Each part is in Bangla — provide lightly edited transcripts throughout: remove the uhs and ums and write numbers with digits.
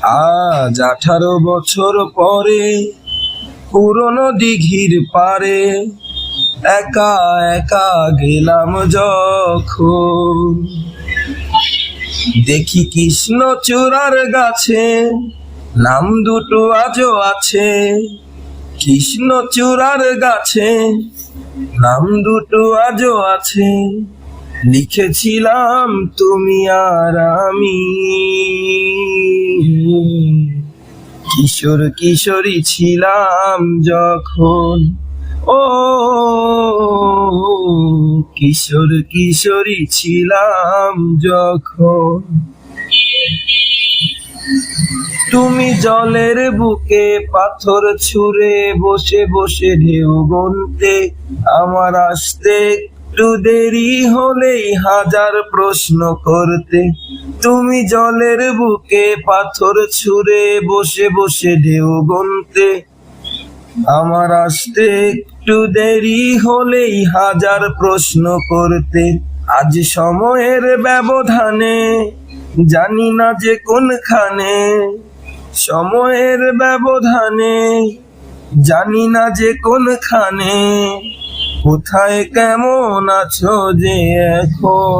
আজ 18 বছর পরে পুরনো দিঘির পারে একা একা গেলাম যখন, দেখি কৃষ্ণচূড়ার গাছে নাম দুটো আজও আছে। কৃষ্ণচূড়ার গাছে নাম দুটো আজও আছে, লিখেছিলাম তুমি আর আমি। কিশোর কিশোরী ছিলাম যখন, ও কিশোর কিশোরী ছিলাম যখন। তুমি জলের বুকে পাথর ছুঁড়ে বসে বসে ঢেউ গুনতে, আমার আসতে একটু দেরি হলেই হাজার প্রশ্ন করতে। তুমি জলের বুকে পাথর ছুঁড়ে বসে বসে ঢেউ গুনতে, আমার আসতে একটু দেরি হলেই হাজার প্রশ্ন করতে। আজ সময়ের ব্যবধানে জানি না যে কোনখানে, সময়ের ব্যবধানে জানি না যে কোনখানে, কোথায় কেমন আছো যে এখন,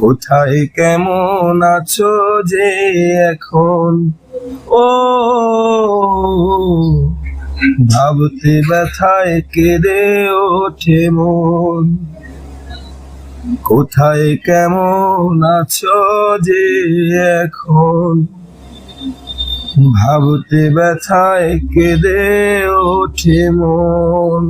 কোথায় কেমন আছো যে এখন। ও ভাবতে ব্যথায় কেঁদে ওঠে মন, কোথায় কেমন আছো যে এখন। ভাবতে ব্যথায় কেঁদে ওঠে মন।